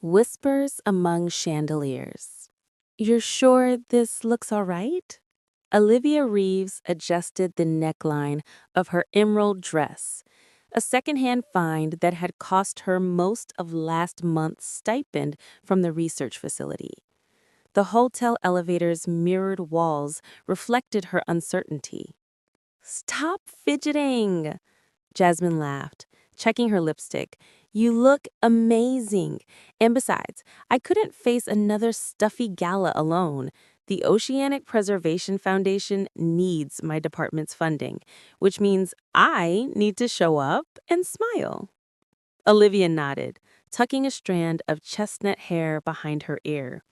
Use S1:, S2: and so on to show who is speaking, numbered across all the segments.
S1: Whispers among chandeliers. You're sure this looks all right? Olivia Reeves adjusted the neckline of her emerald dress, a secondhand find that had cost her most of last month's stipend from the research facility. The hotel elevator's mirrored walls reflected her uncertainty. Stop fidgeting, Jasmine laughed, checking her lipstick. You look amazing. And besides, I couldn't face another stuffy gala alone. The Oceanic Preservation Foundation needs my department's funding, which means I need to show up and smile. Olivia nodded, tucking a strand of chestnut hair behind her ear.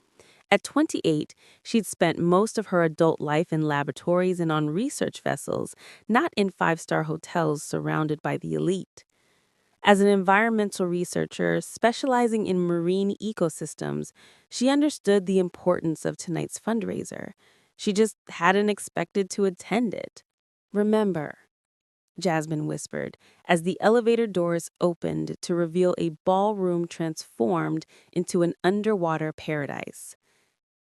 S1: At 28, she'd spent most of her adult life in laboratories and on research vessels, not in five-star hotels surrounded by the elite. As an environmental researcher specializing in marine ecosystems, she understood the importance of tonight's fundraiser. She just hadn't expected to attend it. Remember, Jasmine whispered, as the elevator doors opened to reveal a ballroom transformed into an underwater paradise.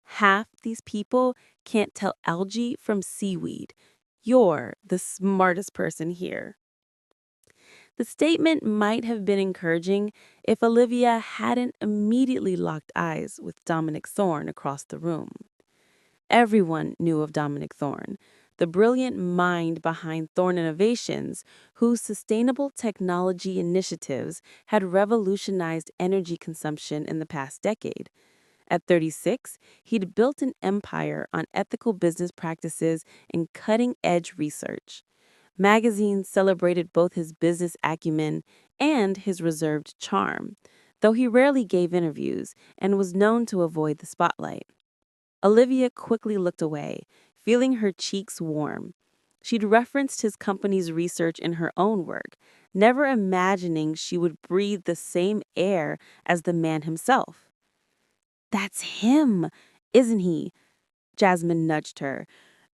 S1: Half these people can't tell algae from seaweed. You're the smartest person here. The statement might have been encouraging if Olivia hadn't immediately locked eyes with Dominic Thorne across the room. Everyone knew of Dominic Thorne, the brilliant mind behind Thorne Innovations, whose sustainable technology initiatives had revolutionized energy consumption in the past decade. At 36, he'd built an empire on ethical business practices and cutting-edge research. Magazines celebrated both his business acumen and his reserved charm, though he rarely gave interviews and was known to avoid the spotlight. Olivia quickly looked away, feeling her cheeks warm. She'd referenced his company's research in her own work, never imagining she would breathe the same air as the man himself. That's him, isn't he? Jasmine nudged her.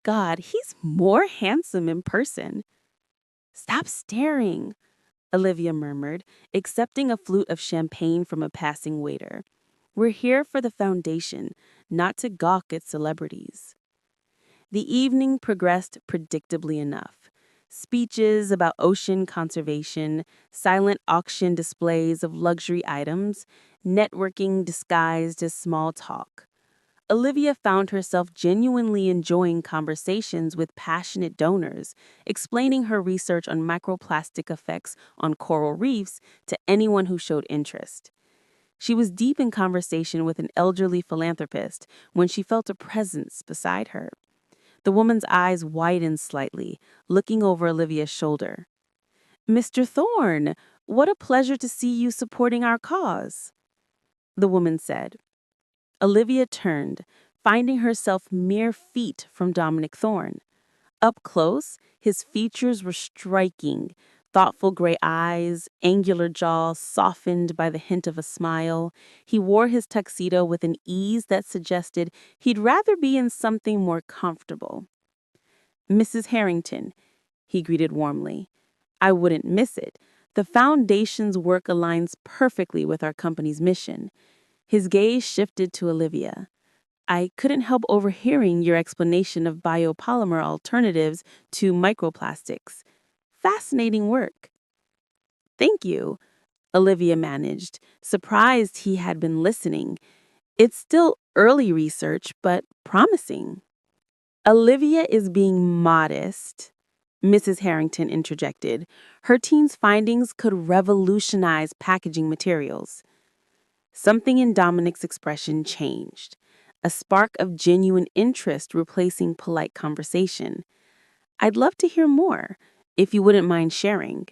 S1: God, he's more handsome in person. Stop staring, Olivia murmured, accepting a flute of champagne from a passing waiter. We're here for the foundation, not to gawk at celebrities. The evening progressed predictably enough. Speeches about ocean conservation, silent auction displays of luxury items, networking disguised as small talk. Olivia found herself genuinely enjoying conversations with passionate donors, explaining her research on microplastic effects on coral reefs to anyone who showed interest. She was deep in conversation with an elderly philanthropist when she felt a presence beside her. The woman's eyes widened slightly, looking over Olivia's shoulder. Mr. Thorne, what a pleasure to see you supporting our cause, the woman said. Olivia turned, finding herself mere feet from Dominic Thorne. Up close, his features were striking. Thoughtful gray eyes, angular jaw softened by the hint of a smile. He wore his tuxedo with an ease that suggested he'd rather be in something more comfortable. Mrs. Harrington, he greeted warmly. I wouldn't miss it. The Foundation's work aligns perfectly with our company's mission. His gaze shifted to Olivia. I couldn't help overhearing your explanation of biopolymer alternatives to microplastics. Fascinating work. Thank you, Olivia managed, surprised he had been listening. It's still early research, but promising. Olivia is being modest, Mrs. Harrington interjected. Her team's findings could revolutionize packaging materials. Something in Dominic's expression changed, a spark of genuine interest replacing polite conversation. I'd love to hear more, if you wouldn't mind sharing.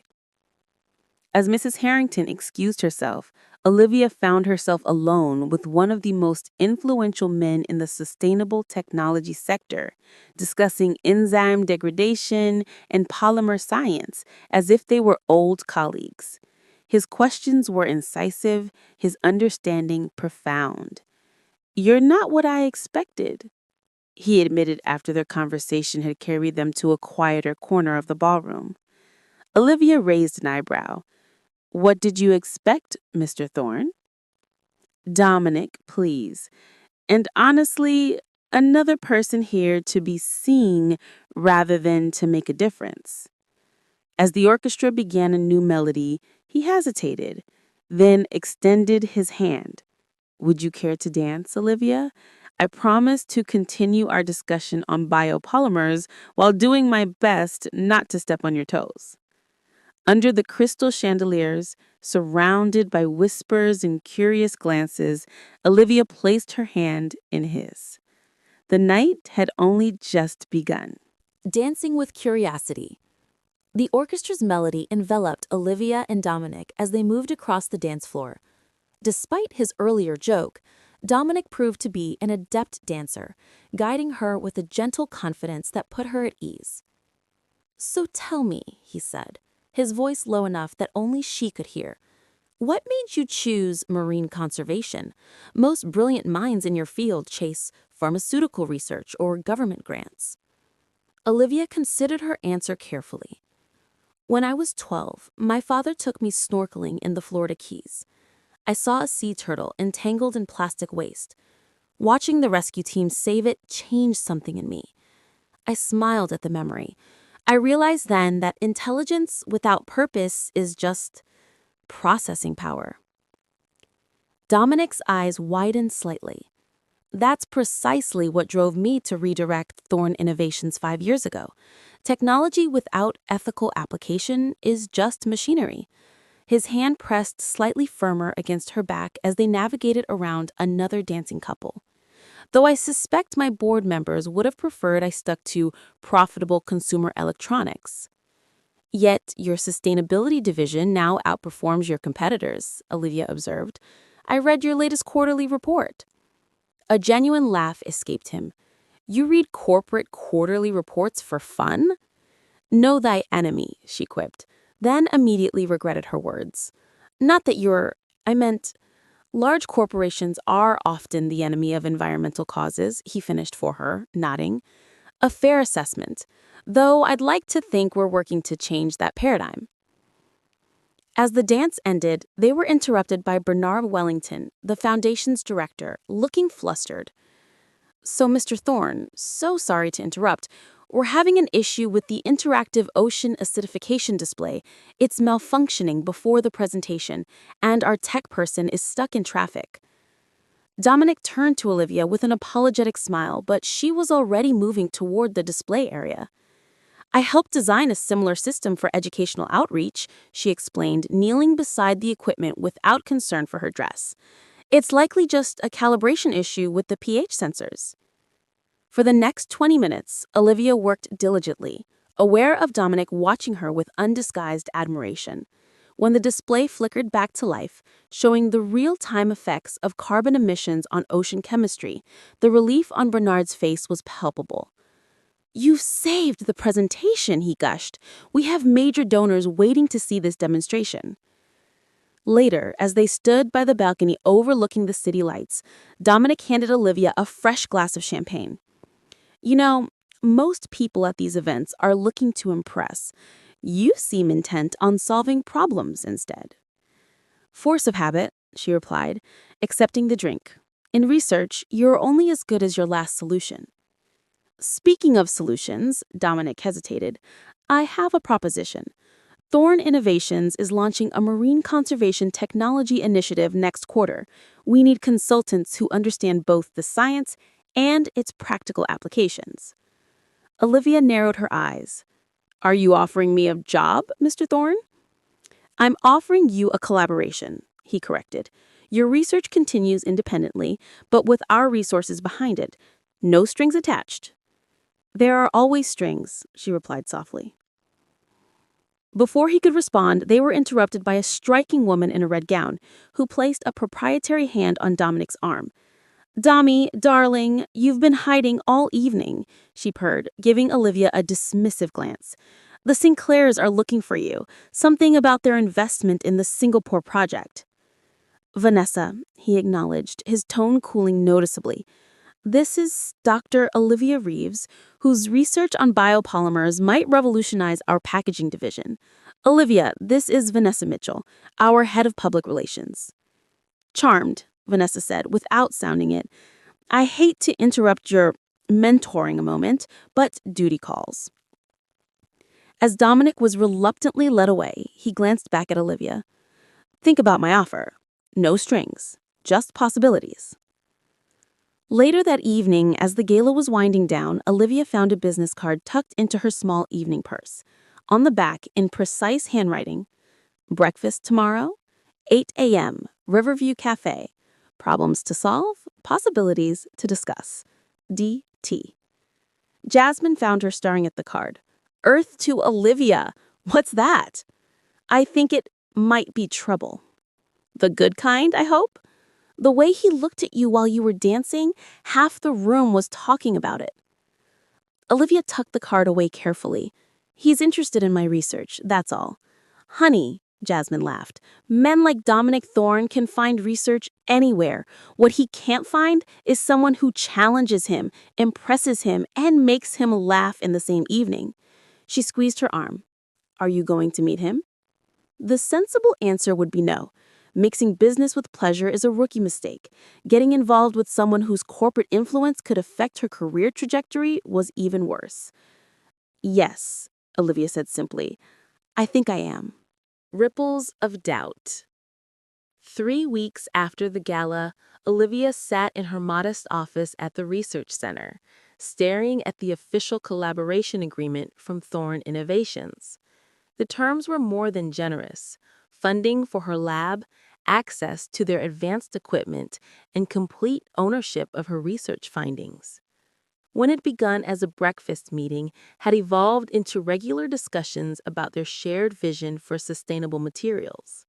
S1: As Mrs. Harrington excused herself, Olivia found herself alone with one of the most influential men in the sustainable technology sector, discussing enzyme degradation and polymer science as if they were old colleagues. His questions were incisive, his understanding profound. You're not what I expected, he admitted after their conversation had carried them to a quieter corner of the ballroom. Olivia raised an eyebrow. What did you expect, Mr. Thorne? Dominic, please. And honestly, another person here to be seen rather than to make a difference. As the orchestra began a new melody, he hesitated, then extended his hand. Would you care to dance, Olivia? I promise to continue our discussion on biopolymers while doing my best not to step on your toes. Under the crystal chandeliers, surrounded by whispers and curious glances, Olivia placed her hand in his. The night had only just begun.
S2: Dancing with curiosity. The orchestra's melody enveloped Olivia and Dominic as they moved across the dance floor. Despite his earlier joke, Dominic proved to be an adept dancer, guiding her with a gentle confidence that put her at ease. "So tell me," he said, his voice low enough that only she could hear, "what made you choose marine conservation? Most brilliant minds in your field chase pharmaceutical research or government grants." Olivia considered her answer carefully. "When I was 12, my father took me snorkeling in the Florida Keys. I saw a sea turtle entangled in plastic waste. Watching the rescue team save it changed something in me. I smiled at the memory. I realized then that intelligence without purpose is just processing power." Dominic's eyes widened slightly. "That's precisely what drove me to redirect Thorn Innovations 5 years ago. Technology without ethical application is just machinery." His hand pressed slightly firmer against her back as they navigated around another dancing couple. "Though I suspect my board members would have preferred I stuck to profitable consumer electronics." "Yet your sustainability division now outperforms your competitors," Olivia observed. "I read your latest quarterly report." A genuine laugh escaped him. "You read corporate quarterly reports for fun?" "Know thy enemy," she quipped, then immediately regretted her words. "Not that I meant, large corporations are often the enemy of environmental causes," he finished for her, nodding. "A fair assessment, though I'd like to think we're working to change that paradigm." As the dance ended, they were interrupted by Bernard Wellington, the foundation's director, looking flustered. "So, Mr. Thorne, so sorry to interrupt. We're having an issue with the interactive ocean acidification display. It's malfunctioning before the presentation, and our tech person is stuck in traffic." Dominic turned to Olivia with an apologetic smile, but she was already moving toward the display area. "I helped design a similar system for educational outreach," she explained, kneeling beside the equipment without concern for her dress. "It's likely just a calibration issue with the pH sensors." For the next 20 minutes, Olivia worked diligently, aware of Dominic watching her with undisguised admiration. When the display flickered back to life, showing the real-time effects of carbon emissions on ocean chemistry, the relief on Bernard's face was palpable. "You've saved the presentation," he gushed. "We have major donors waiting to see this demonstration." Later, as they stood by the balcony overlooking the city lights, Dominic handed Olivia a fresh glass of champagne. "You know, most people at these events are looking to impress. You seem intent on solving problems instead." "Force of habit," she replied, accepting the drink. "In research, you're only as good as your last solution." "Speaking of solutions," Dominic hesitated, "I have a proposition. Thorn Innovations is launching a marine conservation technology initiative next quarter. We need consultants who understand both the science and its practical applications." Olivia narrowed her eyes. "Are you offering me a job, Mr. Thorne?" "I'm offering you a collaboration," he corrected. "Your research continues independently, but with our resources behind it. No strings attached." "There are always strings," she replied softly. Before he could respond, they were interrupted by a striking woman in a red gown, who placed a proprietary hand on Dominic's arm. "Dommy, darling, you've been hiding all evening," she purred, giving Olivia a dismissive glance. "The Sinclairs are looking for you, something about their investment in the Singapore project." "Vanessa," he acknowledged, his tone cooling noticeably. "This is Dr. Olivia Reeves, whose research on biopolymers might revolutionize our packaging division. Olivia, this is Vanessa Mitchell, our head of public relations." "Charmed," Vanessa said, without sounding it. I hate to interrupt your mentoring moment, but duty calls. As Dominic was reluctantly led away, he glanced back at Olivia. Think about my offer. No strings, just possibilities. Later that evening, as the gala was winding down, Olivia found a business card tucked into her small evening purse. On the back, in precise handwriting, breakfast tomorrow, 8 a.m., Riverview Cafe. Problems to solve, possibilities to discuss. D.T. Jasmine found her staring at the card. Earth to Olivia. What's that? I think it might be trouble. The good kind, I hope? The way he looked at you while you were dancing, half the room was talking about it. Olivia tucked the card away carefully. He's interested in my research, that's all. Honey, Jasmine laughed, men like Dominic Thorne can find research anywhere. What he can't find is someone who challenges him, impresses him, and makes him laugh in the same evening. She squeezed her arm. Are you going to meet him? The sensible answer would be no. Mixing business with pleasure is a rookie mistake. Getting involved with someone whose corporate influence could affect her career trajectory was even worse. Yes, Olivia said simply. I think I am.
S1: Ripples of doubt. 3 weeks after the gala, Olivia sat in her modest office at the research center, staring at the official collaboration agreement from Thorne Innovations. The terms were more than generous: funding for her lab, access to their advanced equipment, and complete ownership of her research findings. What had begun as a breakfast meeting had evolved into regular discussions about their shared vision for sustainable materials.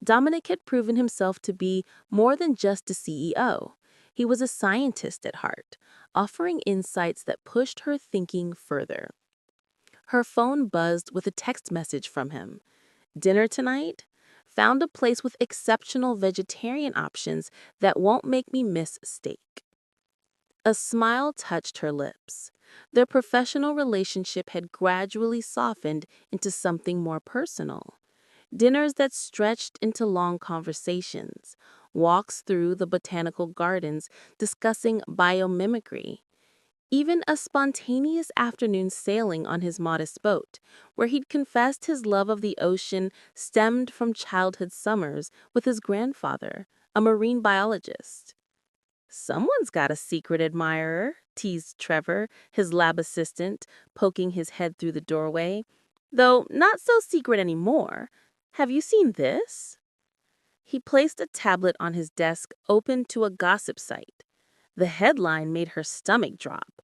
S1: Dominic had proven himself to be more than just a CEO. He was a scientist at heart, offering insights that pushed her thinking further. Her phone buzzed with a text message from him. Dinner tonight? Found a place with exceptional vegetarian options that won't make me miss steak. A smile touched her lips. Their professional relationship had gradually softened into something more personal. Dinners that stretched into long conversations, walks through the botanical gardens discussing biomimicry, even a spontaneous afternoon sailing on his modest boat, where he'd confessed his love of the ocean stemmed from childhood summers with his grandfather, a marine biologist. Someone's got a secret admirer, teased Trevor, his lab assistant, poking his head through the doorway. Though not so secret anymore. Have you seen this? He placed a tablet on his desk, open to a gossip site. The headline made her stomach drop.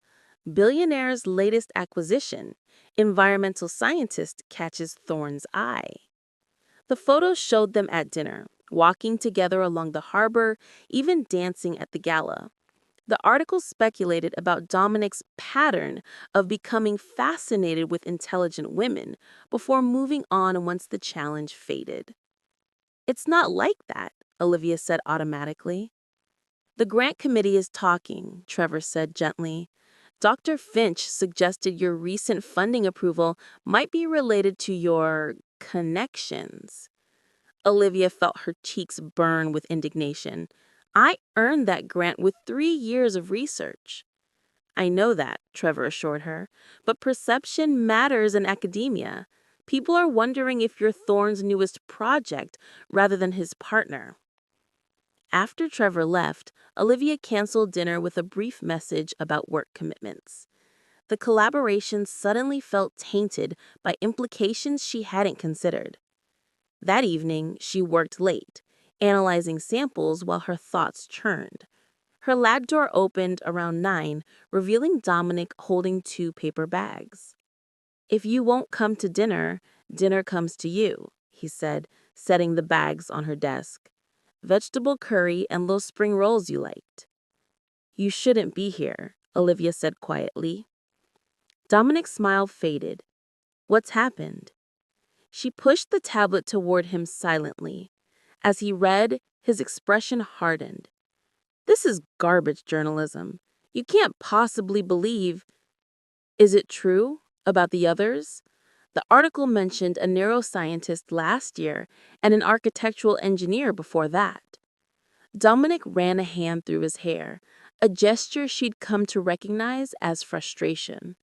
S1: Billionaire's latest acquisition. Environmental scientist catches Thorne's eye. The photos showed them at dinner, walking together along the harbor, even dancing at the gala. The article speculated about Dominic's pattern of becoming fascinated with intelligent women before moving on once the challenge faded. It's not like that, Olivia said automatically. The grant committee is talking, Trevor said gently. Dr. Finch suggested your recent funding approval might be related to your connections. Olivia felt her cheeks burn with indignation. I earned that grant with 3 years of research. I know that, Trevor assured her, but perception matters in academia. People are wondering if you're Thorne's newest project rather than his partner. After Trevor left, Olivia canceled dinner with a brief message about work commitments. The collaboration suddenly felt tainted by implications she hadn't considered. That evening, she worked late, analyzing samples while her thoughts churned. Her lab door opened around 9, revealing Dominic holding 2 paper bags. If you won't come to dinner, dinner comes to you, he said, setting the bags on her desk. Vegetable curry and those spring rolls you liked. You shouldn't be here, Olivia said quietly. Dominic's smile faded. What's happened? She pushed the tablet toward him silently. As he read, his expression hardened. This is garbage journalism. You can't possibly believe. Is it true about the others? The article mentioned a neuroscientist last year and an architectural engineer before that. Dominic ran a hand through his hair, a gesture she'd come to recognize as frustration.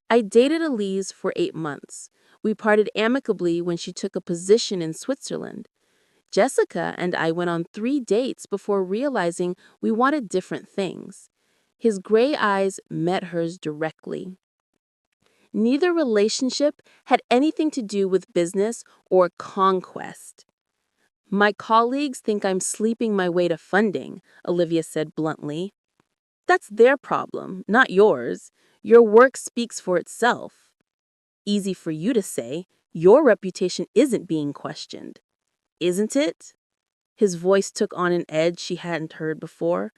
S1: I dated Elise for 8 months. We parted amicably when she took a position in Switzerland. Jessica and I went on 3 dates before realizing we wanted different things. His gray eyes met hers directly. Neither relationship had anything to do with business or conquest. My colleagues think I'm sleeping my way to funding, Olivia said bluntly. That's their problem, not yours. Your work speaks for itself. Easy for you to say. Your reputation isn't being questioned, isn't it? His voice took on an edge she hadn't heard before.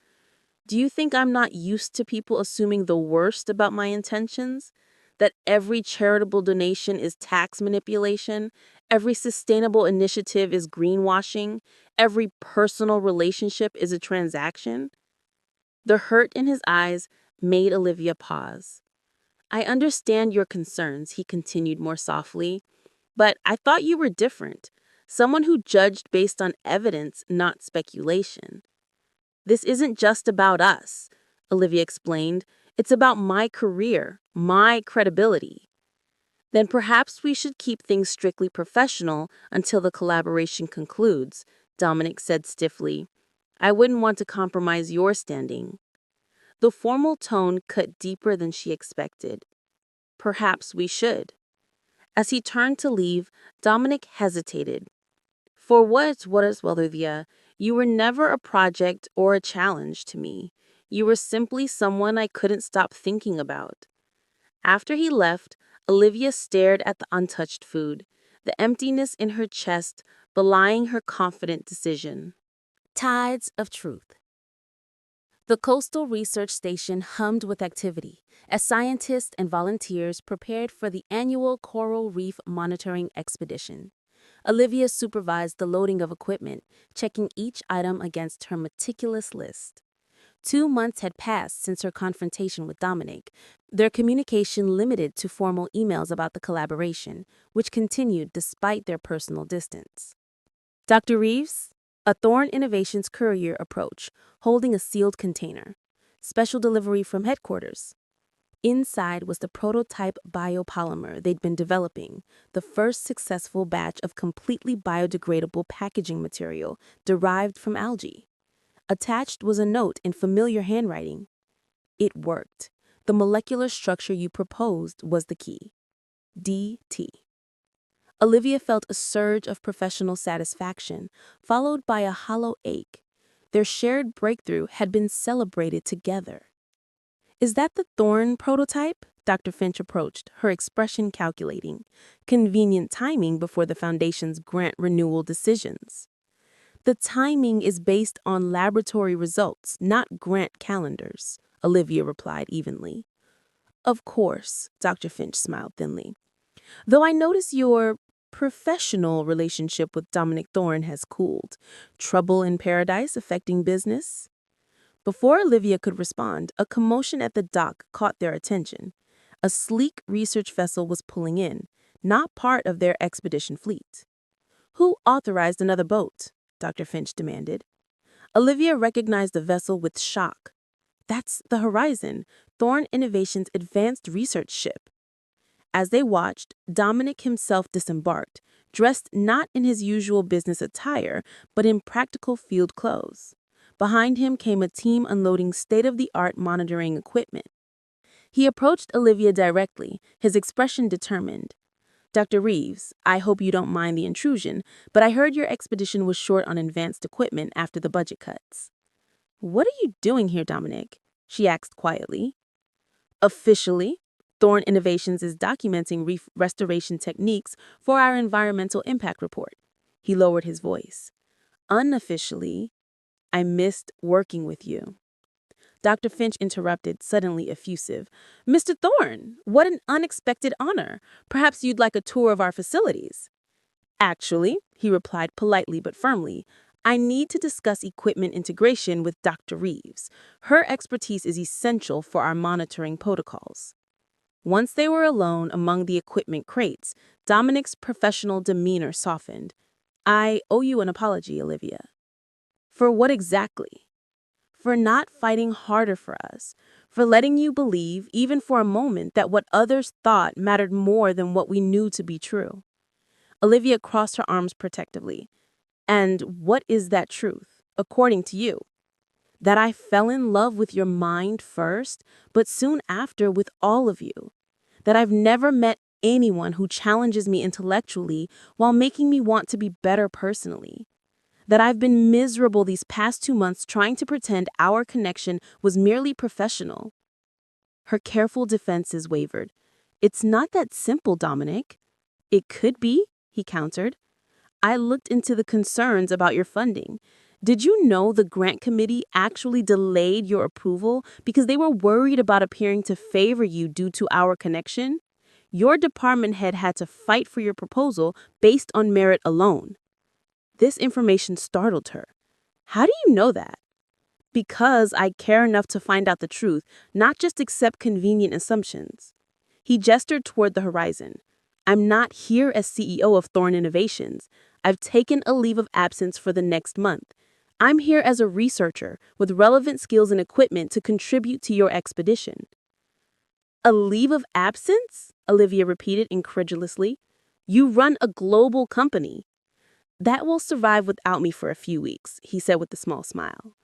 S1: Do you think I'm not used to people assuming the worst about my intentions? That every charitable donation is tax manipulation, every sustainable initiative is greenwashing, every personal relationship is a transaction? The hurt in his eyes made Olivia pause. I understand your concerns, he continued more softly, but I thought you were different. Someone who judged based on evidence, not speculation. This isn't just about us, Olivia explained. It's about my career, my credibility. Then perhaps we should keep things strictly professional until the collaboration concludes, Dominic said stiffly. I wouldn't want to compromise your standing. The formal tone cut deeper than she expected. Perhaps we should. As he turned to leave, Dominic hesitated. For what is Olivia, you were never a project or a challenge to me. You were simply someone I couldn't stop thinking about. After he left, Olivia stared at the untouched food, the emptiness in her chest belying her confident decision. Tides of Truth. The coastal research station hummed with activity as scientists and volunteers prepared for the annual coral reef monitoring expedition. Olivia supervised the loading of equipment, checking each item against her meticulous list. 2 months had passed since her confrontation with Dominic, their communication limited to formal emails about the collaboration, which continued despite their personal distance. Dr. Reeves, a Thorn Innovations courier approached, holding a sealed container. Special delivery from headquarters. Inside was the prototype biopolymer they'd been developing, the first successful batch of completely biodegradable packaging material derived from algae. Attached was a note in familiar handwriting. It worked. The molecular structure you proposed was the key. DT. Olivia felt a surge of professional satisfaction, followed by a hollow ache. Their shared breakthrough had been celebrated together. Is that the Thorn prototype? Dr. Finch approached, her expression calculating. Convenient timing before the Foundation's grant renewal decisions. The timing is based on laboratory results, not grant calendars, Olivia replied evenly. Of course, Dr. Finch smiled thinly. Though I notice your professional relationship with Dominic Thorne has cooled. Trouble in paradise affecting business? Before Olivia could respond, a commotion at the dock caught their attention. A sleek research vessel was pulling in, not part of their expedition fleet. Who authorized another boat? Dr. Finch demanded. Olivia recognized the vessel with shock. That's the Horizon, Thorn Innovations' advanced research ship. As they watched, Dominic himself disembarked, dressed not in his usual business attire, but in practical field clothes. Behind him came a team unloading state-of-the-art monitoring equipment. He approached Olivia directly, his expression determined. Dr. Reeves, I hope you don't mind the intrusion, but I heard your expedition was short on advanced equipment after the budget cuts. What are you doing here, Dominic? She asked quietly. Officially, Thorn Innovations is documenting reef restoration techniques for our environmental impact report. He lowered his voice. Unofficially, I missed working with you. Dr. Finch interrupted, suddenly effusive. Mr. Thorne, what an unexpected honor. Perhaps you'd like a tour of our facilities. Actually, he replied politely but firmly, I need to discuss equipment integration with Dr. Reeves. Her expertise is essential for our monitoring protocols. Once they were alone among the equipment crates, Dominic's professional demeanor softened. I owe you an apology, Olivia.
S2: For what exactly? For not fighting harder for us, for letting you believe, even for a moment, that what others thought mattered more than what we knew to be true. Olivia crossed her arms protectively. And what is that truth, according to you? That I fell in love with your mind first, but soon after with all of you. That I've never met anyone who challenges me intellectually while making me want to be better personally. That I've been miserable these past 2 months trying to pretend our connection was merely professional. Her careful defenses wavered. It's not that simple, Dominic. It could be, he countered. I looked into the concerns about your funding. Did you know the grant committee actually delayed your approval because they were worried about appearing to favor you due to our connection? Your department head had to fight for your proposal based on merit alone. This information startled her. How do you know that? Because I care enough to find out the truth, not just accept convenient assumptions. He gestured toward the horizon. I'm not here as CEO of Thorn Innovations. I've taken a leave of absence for the next month. I'm here as a researcher with relevant skills and equipment to contribute to your expedition. A leave of absence? Olivia repeated incredulously. You run a global company. That will survive without me for a few weeks, he said with a small smile.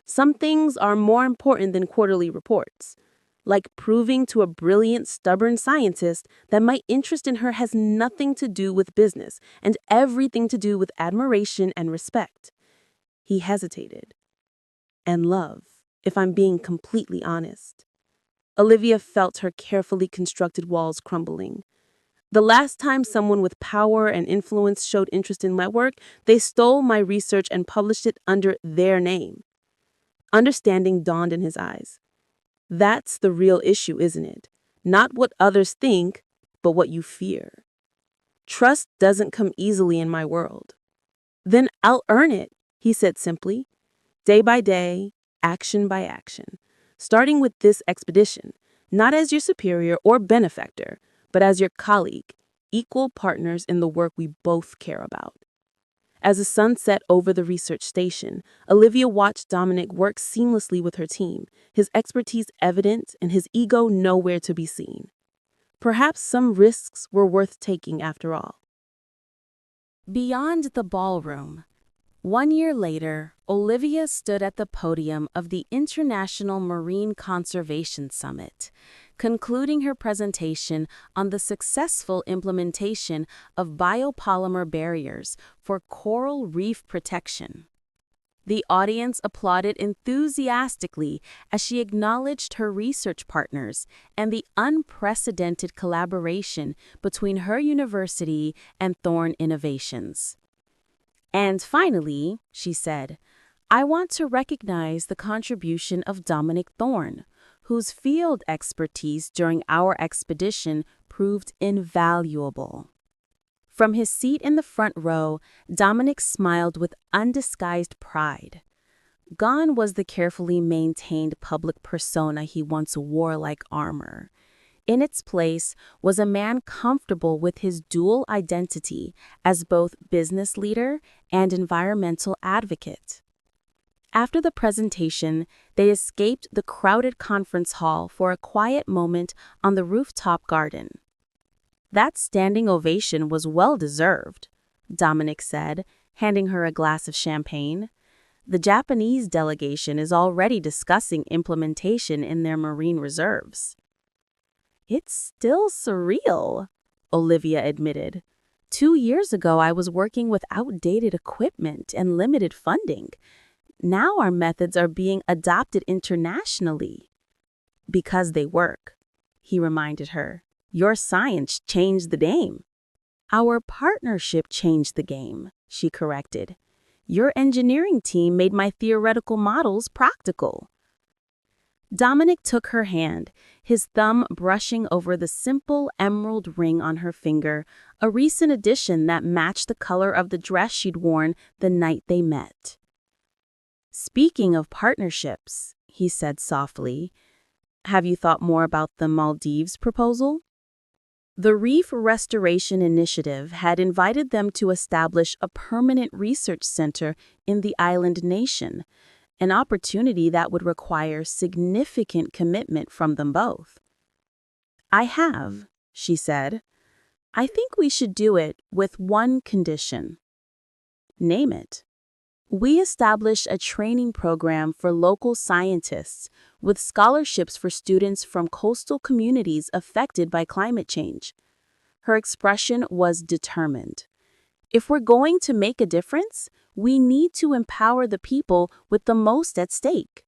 S2: Some things are more important than quarterly reports, like proving to a brilliant, stubborn scientist that my interest in her has nothing to do with business and everything to do with admiration and respect. He hesitated. And love, if I'm being completely honest. Olivia felt her carefully constructed walls crumbling. The last time someone with power and influence showed interest in my work, they stole my research and published it under their name. Understanding dawned in his eyes. That's the real issue, isn't it? Not what others think, but what you fear. Trust doesn't come easily in my world. Then I'll earn it, he said simply. Day by day, action by action. Starting with this expedition, not as your superior or benefactor, but as your colleague, equal partners in the work we both care about. As the sun set over the research station, Olivia watched Dominic work seamlessly with her team, his expertise evident and his ego nowhere to be seen. Perhaps some risks were worth taking after all. Beyond the ballroom, 1 year later, Olivia stood at the podium of the International Marine Conservation Summit, concluding her presentation on the successful implementation of biopolymer barriers for coral reef protection. The audience applauded enthusiastically as she acknowledged her research partners and the unprecedented collaboration between her university and Thorn Innovations. And finally, she said, I want to recognize the contribution of Dominic Thorn, whose field expertise during our expedition proved invaluable. From his seat in the front row, Dominic smiled with undisguised pride. Gone was the carefully maintained public persona he once wore like armor. In its place was a man comfortable with his dual identity as both business leader and environmental advocate. After the presentation, they escaped the crowded conference hall for a quiet moment on the rooftop garden. That standing ovation was well-deserved, Dominic said, handing her a glass of champagne. The Japanese delegation is already discussing implementation in their marine reserves. It's still surreal, Olivia admitted. 2 years ago, I was working with outdated equipment and limited funding. Now our methods are being adopted internationally. Because they work, he reminded her. Your science changed the game. Our partnership changed the game, she corrected. Your engineering team made my theoretical models practical. Dominic took her hand, his thumb brushing over the simple emerald ring on her finger, a recent addition that matched the color of the dress she'd worn the night they met. Speaking of partnerships, he said softly, have you thought more about the Maldives proposal? The Reef Restoration Initiative had invited them to establish a permanent research center in the island nation, an opportunity that would require significant commitment from them both. "I have," she said. "I think we should do it with one condition." "Name it." "We establish a training program for local scientists with scholarships for students from coastal communities affected by climate change." Her expression was determined. "If we're going to make a difference, we need to empower the people with the most at stake."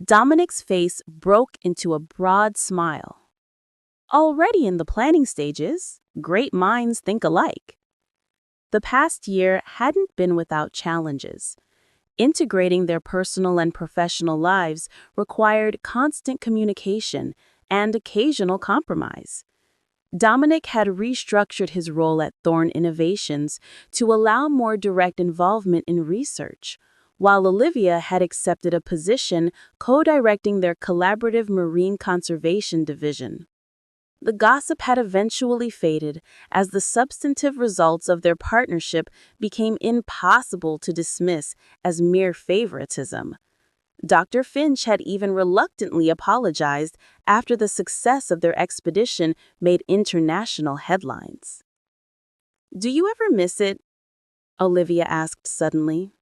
S2: Dominic's face broke into a broad smile. "Already in the planning stages, great minds think alike." The past year hadn't been without challenges. Integrating their personal and professional lives required constant communication and occasional compromise. Dominic had restructured his role at Thorne Innovations to allow more direct involvement in research, while Olivia had accepted a position co-directing their collaborative marine conservation division. The gossip had eventually faded as the substantive results of their partnership became impossible to dismiss as mere favoritism. Dr. Finch had even reluctantly apologized after the success of their expedition made international headlines. "Do you ever miss it?" Olivia asked suddenly.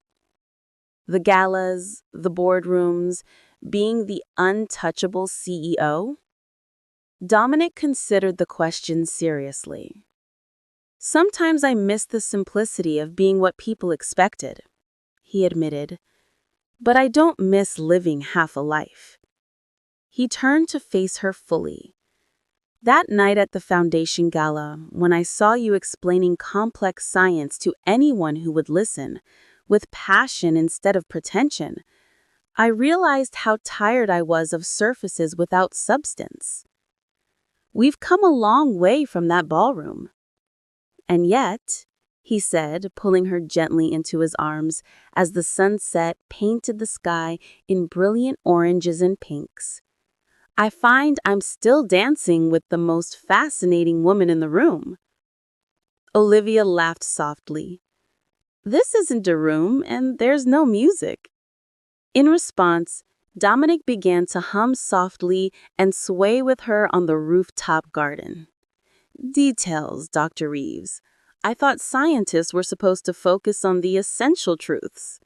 S2: "The galas, the boardrooms, being the untouchable CEO?" Dominic considered the question seriously. "Sometimes I miss the simplicity of being what people expected," he admitted. "But I don't miss living half a life." He turned to face her fully. "That night at the Foundation Gala, when I saw you explaining complex science to anyone who would listen, with passion instead of pretension, I realized how tired I was of surfaces without substance. We've come a long way from that ballroom." "And yet," he said, pulling her gently into his arms as the sunset painted the sky in brilliant oranges and pinks, "I find I'm still dancing with the most fascinating woman in the room." Olivia laughed softly. "This isn't a room, and there's no music." In response, Dominic began to hum softly and sway with her on the rooftop garden. "Details, Dr. Reeves. I thought scientists were supposed to focus on the essential truths."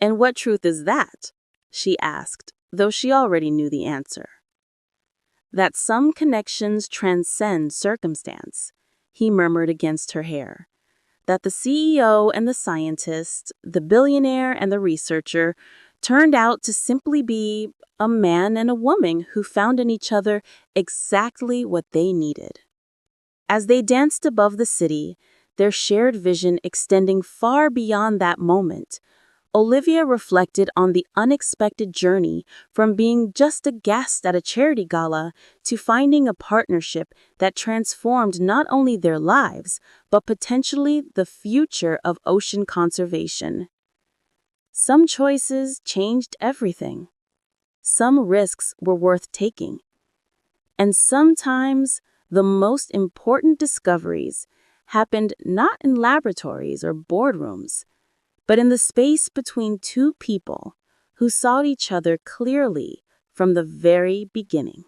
S2: "And what truth is that?" she asked, though she already knew the answer. "That some connections transcend circumstance," he murmured against her hair. "That the CEO and the scientist, the billionaire and the researcher, turned out to simply be a man and a woman who found in each other exactly what they needed." As they danced above the city, their shared vision extending far beyond that moment, Olivia reflected on the unexpected journey from being just a guest at a charity gala to finding a partnership that transformed not only their lives, but potentially the future of ocean conservation. Some choices changed everything. Some risks were worth taking. And sometimes the most important discoveries happened not in laboratories or boardrooms, but in the space between two people who saw each other clearly from the very beginning.